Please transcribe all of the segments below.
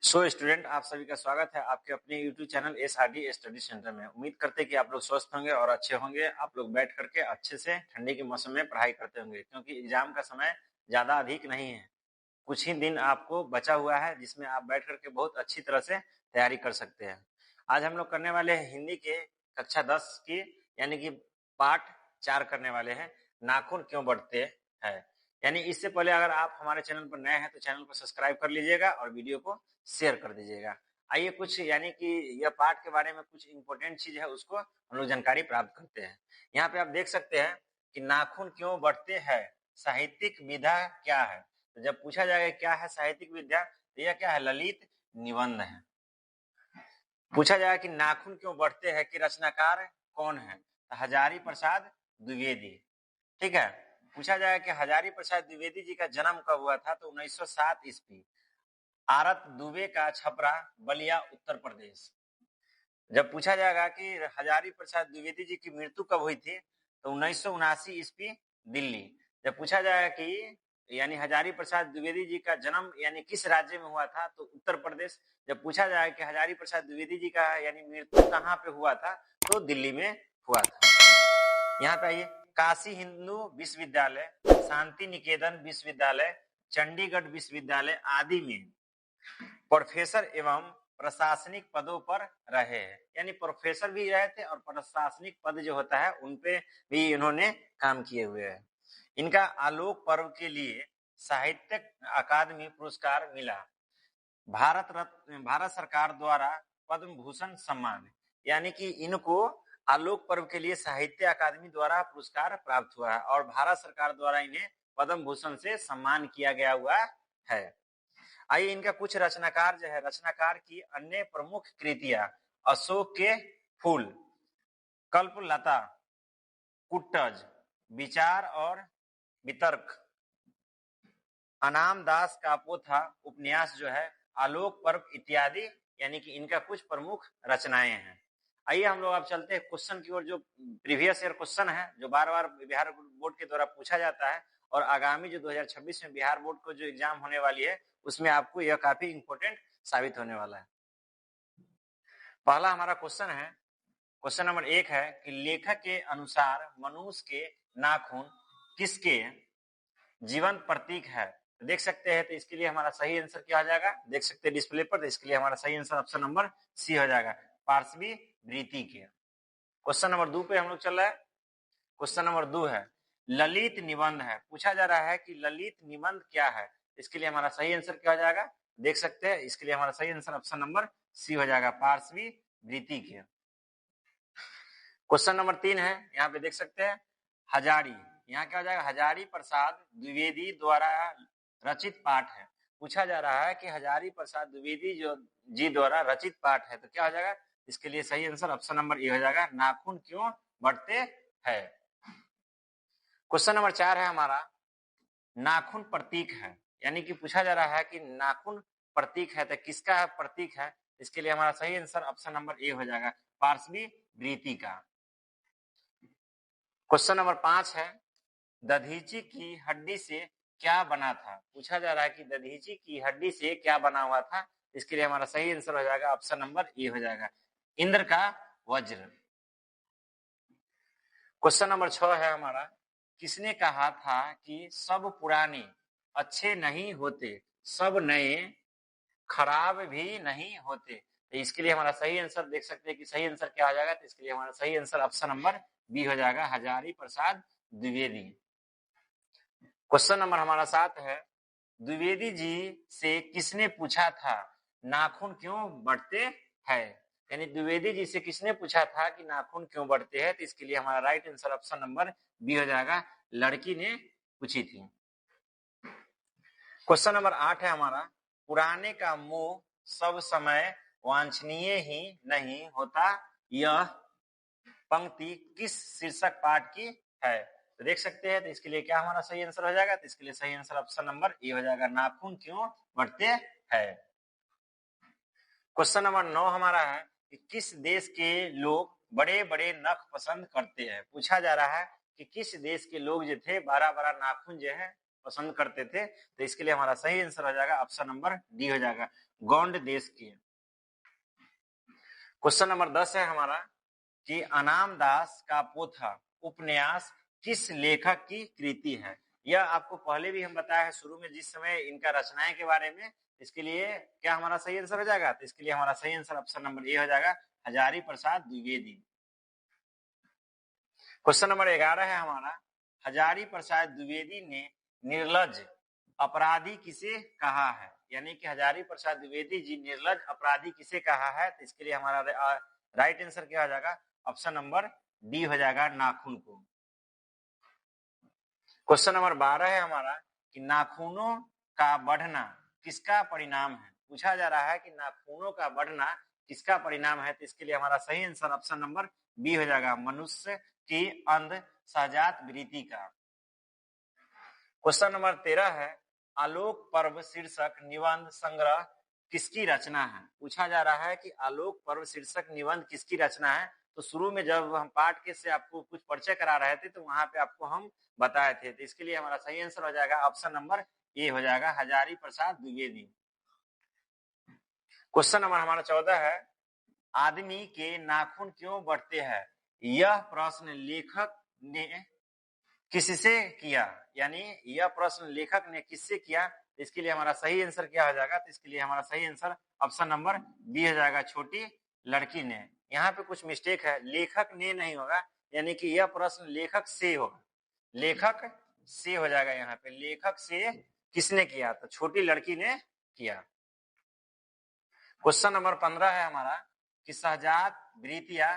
Student, आप सभी का स्वागत है आपके अपने YouTube channel SRD study centre में। उम्मीद करते हैं कि आप लोग स्वस्थ होंगे और अच्छे होंगे। आप लोग बैठ करके अच्छे से ठंडी के मौसम में पढ़ाई करते होंगे, क्योंकि एग्जाम का समय ज्यादा अधिक नहीं है। कुछ ही दिन आपको बचा हुआ है जिसमें आप बैठ करके बहुत अच्छी तरह से तैयारी कर सकते हैं। आज हम लोग करने वाले हैं हिंदी के कक्षा 10 की, यानी कि पाठ 4 करने वाले हैं, नाखून क्यों बढ़ते हैं। यानी इससे पहले अगर आप हमारे चैनल पर नए हैं तो चैनल को सब्सक्राइब कर लीजिएगा और वीडियो को शेयर कर दीजिएगा। आइए कुछ यानी कि यह पाठ के बारे में कुछ इंपॉर्टेंट चीज है उसको हम लोग जानकारी प्राप्त करते हैं। यहाँ पे आप देख सकते हैं कि नाखून क्यों बढ़ते हैं, साहित्यिक विधा क्या है। तो जब पूछा जाएगा क्या है साहित्यिक विद्या, तो यह क्या है, ललित निबंध है। पूछा जाएगा कि नाखून क्यों बढ़ते हैं कि रचनाकार कौन है, तो हजारी प्रसाद द्विवेदी। ठीक है। पूछा जाएगा कि हजारी प्रसाद द्विवेदी जी का जन्म कब हुआ था, तो 1907 ईस्वी, आरत दुबे का छपरा, बलिया, उत्तर प्रदेश। जब पूछा जाएगा कि हजारी प्रसाद द्विवेदी जी की मृत्यु कब हुई थी, तो 1979 ईस्वी, दिल्ली। जब पूछा जाएगा कि यानी हजारी प्रसाद द्विवेदी जी का जन्म यानी किस राज्य में हुआ था, तो उत्तर प्रदेश। जब पूछा जाएगा कि हजारी प्रसाद द्विवेदी जी का यानी मृत्यु कहाँ पे हुआ था, तो दिल्ली में हुआ था। यहाँ पे आइए, काशी हिंदू विश्वविद्यालय, शांति निकेतन विश्वविद्यालय, चंडीगढ़ विश्वविद्यालय आदि में प्रोफेसर एवं प्रशासनिक पदों पर रहे हैं। यानी प्रोफेसर भी रहे थे और प्रशासनिक पद जो होता है उन पे भी इन्होंने काम किए हुए हैं। इनका आलोक पर्व के लिए साहित्य अकादमी पुरस्कार मिला। भारत सरकार द्वारा पद्म भूषण सम्मान, यानी कि इनको आलोक पर्व के लिए साहित्य अकादमी द्वारा पुरस्कार प्राप्त हुआ है और भारत सरकार द्वारा इन्हें पद्म भूषण से सम्मान किया गया हुआ है। आइए, इनका कुछ रचनाकार जो है, रचनाकार की अन्य प्रमुख कृतियां: अशोक के फूल, कल्पलता, कुट्टज, विचार और वितर्क, अनाम दास का पोथा उपन्यास जो है, आलोक पर्व इत्यादि, यानी कि इनका कुछ प्रमुख रचनाएं हैं। आइए हम लोग अब चलते हैं क्वेश्चन की ओर। जो प्रीवियस ईयर क्वेश्चन है, जो बार बार बिहार बोर्ड के द्वारा पूछा जाता है और आगामी जो 2026 में बिहार बोर्ड को जो एग्जाम होने वाली है उसमें आपको यह काफी इंपॉर्टेंट साबित होने वाला है। पहला हमारा क्वेश्चन है, क्वेश्चन नंबर 1 है कि लेखक के अनुसार मनुष्य के नाखून किसके जीवन प्रतीक है। तो देख सकते हैं, तो इसके लिए हमारा सही आंसर क्या हो जाएगा, देख सकते हैं डिस्प्ले पर। तो इसके लिए हमारा सही आंसर ऑप्शन नंबर सी हो जाएगा, पार्श्वी वृत्ति के। क्वेश्चन नंबर 2 पे हम लोग चल रहे हैं। क्वेश्चन नंबर 2 है ललित निबंध है। पूछा जा रहा है कि ललित निबंध क्या है। इसके लिए हमारा सही आंसर क्या हो जाएगा, देख सकते हैं। इसके लिए हमारा सही आंसर ऑप्शन नंबर सी हो जाएगा, पार्श्वी वृत्ति के। क्वेश्चन नंबर 3 है, यहाँ पे देख सकते हैं हजारी, यहाँ क्या हो जाएगा, हजारी प्रसाद द्विवेदी द्वारा रचित पाठ है। पूछा जा रहा है कि हजारी प्रसाद द्विवेदी जो जी द्वारा रचित पाठ है, तो क्या हो जाएगा, इसके लिए सही आंसर ऑप्शन नंबर ए हो जाएगा, नाखून क्यों बढ़ते हैं। क्वेश्चन नंबर 4 है हमारा, नाखून प्रतीक है। यानी कि पूछा जा रहा है कि नाखून प्रतीक है तो किसका प्रतीक है। इसके लिए हमारा सही आंसर ऑप्शन नंबर ए हो जाएगा, पार्श्वी वृत्ति का। क्वेश्चन नंबर 5 है दधीची की हड्डी से क्या बना था। पूछा जा रहा है कि दधीची की हड्डी से क्या बना हुआ था। इसके लिए हमारा सही आंसर हो जाएगा ऑप्शन नंबर ए हो जाएगा, इंद्र का वज्र। क्वेश्चन नंबर 6 है हमारा, किसने कहा था कि सब पुराने अच्छे नहीं होते, सब नए खराब भी नहीं होते। तो इसके लिए हमारा सही आंसर देख सकते हैं कि सही आंसर क्या हो जाएगा। तो इसके लिए हमारा सही आंसर ऑप्शन नंबर बी हो जाएगा, हजारी प्रसाद द्विवेदी। क्वेश्चन नंबर हमारा 7 है, द्विवेदी जी से किसने पूछा था नाखून क्यों बढ़ते हैं। यानी द्विवेदी जी से किसने पूछा था कि नाखून क्यों बढ़ते हैं। तो इसके लिए हमारा right answer option number B हो जाएगा, लड़की ने पूछी थी। क्वेश्चन नंबर 8 है हमारा, पुराने का मोह सब समय वांछनीय ही नहीं होता, यह पंक्ति किस शीर्षक पाठ की है। तो देख सकते हैं, तो इसके लिए क्या हमारा सही आंसर हो जाएगा। तो इसके लिए सही आंसर ऑप्शन नंबर ए हो जाएगा, नाखून क्यों बढ़ते हैं। क्वेश्चन नंबर 9 हमारा है कि किस देश के लोग बड़े बड़े नख पसंद करते हैं। पूछा जा रहा है कि किस देश के लोग जो थे बड़ा बड़ा नाखून जो है पसंद करते थे। तो इसके लिए हमारा सही आंसर हो जाएगा ऑप्शन नंबर डी हो जाएगा, गौंड देश के। क्वेश्चन नंबर 10 है हमारा कि अनाम दास का पोथा उपन्यास किस लेखक की कृति है। यह आपको पहले भी हम बताया है शुरू में जिस समय इनका रचनाएं के बारे में। इसके लिए क्या हमारा सही आंसर हो जाएगा, तो इसके लिए हमारा सही आंसर ऑप्शन नंबर ए हो जाएगा, हजारी प्रसाद द्विवेदी। क्वेश्चन नंबर 11 है हमारा, हजारी प्रसाद द्विवेदी ने निर्लज अपराधी किसे कहा है। यानी कि हजारी प्रसाद द्विवेदी जी निर्लज अपराधी किसे कहा है, तो इसके लिए हमारा राइट आंसर क्या हो जाएगा, ऑप्शन नंबर डी हो जाएगा, नाखून को। क्वेश्चन नंबर 12 है हमारा कि नाखूनों का बढ़ना किसका परिणाम है। पूछा जा रहा है कि नाखूनों का बढ़ना किसका परिणाम है, तो इसके लिए हमारा सही आंसर ऑप्शन नंबर बी हो जाएगा, मनुष्य की अंध सहजात वृत्ति का। क्वेश्चन नंबर 13 है, आलोक पर्व शीर्षक निबंध संग्रह किसकी रचना है। पूछा जा रहा है कि आलोक पर्व शीर्षक निबंध किसकी रचना है। तो शुरू में जब हम पाठ के से आपको कुछ परिचय करा रहे थे तो वहां पे आपको हम बताए थे, तो इसके लिए हमारा सही आंसर हो जाएगा ऑप्शन नंबर ए हो जाएगा, हजारी प्रसाद द्विवेदी। क्वेश्चन नंबर हमारा 14 है, आदमी के नाखून क्यों बढ़ते हैं, यह प्रश्न लेखक ने किससे किया। यानी यह प्रश्न लेखक ने किससे किया, इसके लिए हमारा सही आंसर क्या हो जाएगा, तो इसके लिए हमारा सही आंसर ऑप्शन नंबर बी हो जाएगा, छोटी लड़की ने। यहाँ पे कुछ मिस्टेक है, लेखक ने नहीं होगा, यानी कि यह प्रश्न लेखक से होगा, लेखक से हो जाएगा। यहाँ पे लेखक से किसने किया, तो छोटी लड़की ने किया। क्वेश्चन नंबर 15 है हमारा कि सहजात वृत्तियां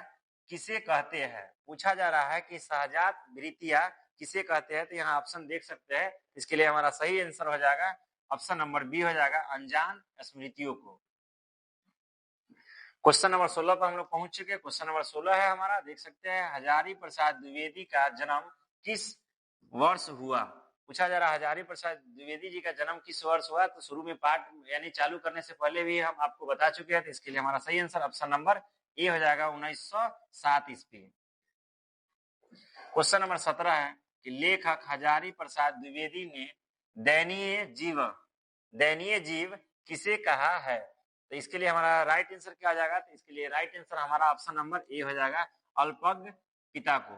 किसे कहते हैं। पूछा जा रहा है कि सहजात वृत्तियां किसे कहते हैं, तो यहाँ ऑप्शन देख सकते हैं, इसके लिए हमारा सही आंसर हो जाएगा ऑप्शन नंबर बी हो जाएगा, अनजान स्मृतियों को। क्वेश्चन नंबर 16 पर हम लोग पहुंच चुके हैं। क्वेश्चन नंबर 16 है हमारा, देख सकते हैं, हजारी प्रसाद द्विवेदी का जन्म किस वर्ष हुआ। पूछा जा रहा है हजारी प्रसाद द्विवेदी जी का जन्म किस वर्ष हुआ, तो शुरू में पाठ यानी चालू करने से पहले भी हम आपको बता चुके हैं, तो इसके लिए हमारा सही आंसर ऑप्शन नंबर ए हो जाएगा, 1907 ईस्वी। क्वेश्चन नंबर 17 है कि लेखक हजारी प्रसाद द्विवेदी ने दयनीय जीव किसे कहा है, तो इसके लिए हमारा राइट आंसर क्या हो जाएगा, तो इसके लिए राइट आंसर हमारा ऑप्शन नंबर ए हो जाएगा, अल्पज्ञ पिता को।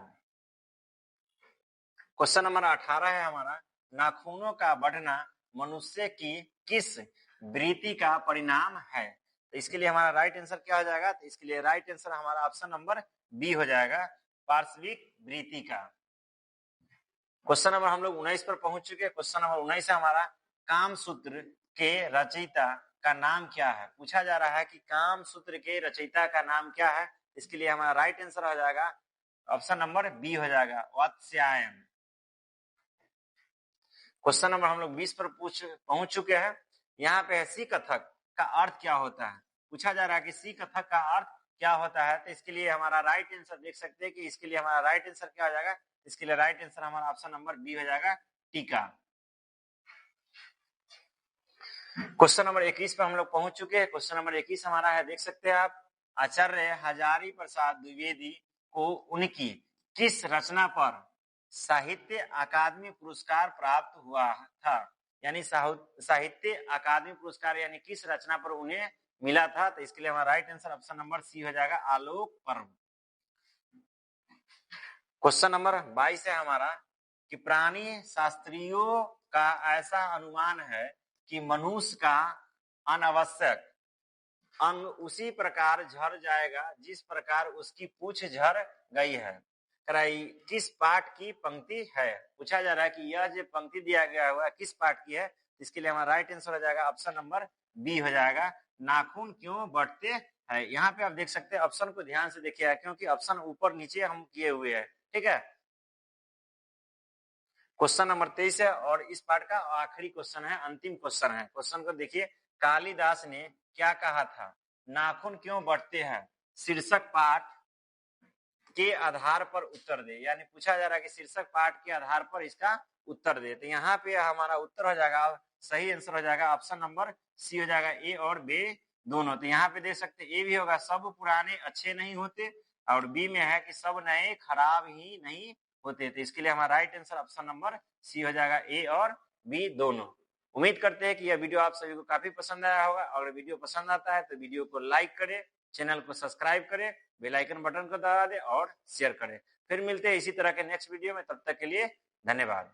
क्वेश्चन नंबर 18 है हमारा, नाखूनों का बढ़ना मनुष्य की किस वृत्ति का परिणाम है, तो इसके लिए हमारा राइट आंसर क्या हो जाएगा, तो इसके लिए राइट आंसर हमारा ऑप्शन नंबर बी हो जाएगा, पार्श्विक वृत्ति का। क्वेश्चन नंबर हम लोग 19 पर पहुंच चुके हैं। क्वेश्चन नंबर 19 है हमारा, कामसूत्र के रचयिता का नाम क्या है। पूछा जा रहा है कि कामसूत्र के रचयिता का नाम क्या है, इसके लिए हमारा राइट आंसर हो जाएगा ऑप्शन नंबर बी हो जाएगा, वात्स्यायन। क्वेश्चन नंबर हम लोग 20 पर पहुंच चुके हैं। यहाँ पे है सी कथक का अर्थ क्या होता है। पूछा जा रहा है कि सी कथक का अर्थ क्या होता है, तो इसके लिए हमारा राइट आंसर देख सकते हैं कि इसके लिए हमारा राइट आंसर क्या हो जाएगा, इसके लिए राइट आंसर हमारा ऑप्शन नंबर बी हो जाएगा, टीका। क्वेश्चन नंबर 21 पर हम लोग पहुंच चुके हैं। क्वेश्चन नंबर 21 हमारा है, देख सकते हैं आप, आचार्य हजारी प्रसाद द्विवेदी को उनकी किस रचना पर साहित्य अकादमी पुरस्कार प्राप्त हुआ था। यानी साहित्य अकादमी पुरस्कार यानी किस रचना पर उन्हें मिला था, तो इसके लिए हमारा right answer option number C हो जाएगा, आलोक पर्व। क्वेश्चन नंबर 22 है हमारा कि प्राणी शास्त्रियों का ऐसा अनुमान है कि मनुष्य का अनावश्यक अंग उसी प्रकार झड़ जाएगा जिस प्रकार उसकी पूंछ झड़ गई है, किस पाठ की पंक्ति है। पूछा जा रहा है कि यह जो पंक्ति दिया गया हुआ है किस पाठ की है, इसके लिए हमारा राइट आंसर हो जाएगा ऑप्शन नंबर बी हो जाएगा, नाखून क्यों बढ़ते हैं। यहाँ पे आप देख सकते हैं, ऑप्शन को ध्यान से देखिए क्योंकि ऑप्शन ऊपर नीचे हम किए हुए हैं, ठीक है। क्वेश्चन नंबर 23 है और इस पार्ट का आखिरी क्वेश्चन है, अंतिम क्वेश्चन है। क्वेश्चन को देखिए, कालिदास ने क्या कहा था, नाखून क्यों बढ़ते हैं, शीर्षक पाठ के आधार पर उत्तर दे। यानी पूछा जा रहा है कि शीर्षक पाठ के आधार पर इसका उत्तर दे, तो यहाँ पे हमारा उत्तर हो जाएगा, सही आंसर हो जाएगा ऑप्शन नंबर सी हो जाएगा, ए और बी दोनों। तो यहाँ पे देख सकते ए भी होगा, सब पुराने अच्छे नहीं होते, और बी में है कि सब नए खराब ही नहीं होते। तो इसके लिए हमारा right answer option number C हो जाएगा, ए और बी दोनों। उम्मीद करते हैं कि यह वीडियो आप सभी को काफी पसंद आया होगा। अगर वीडियो पसंद आता है तो वीडियो को लाइक करें, चैनल को सब्सक्राइब करें, बेल आइकन बटन को दबा दें और शेयर करें। फिर मिलते हैं इसी तरह के नेक्स्ट वीडियो में, तब तक के लिए धन्यवाद।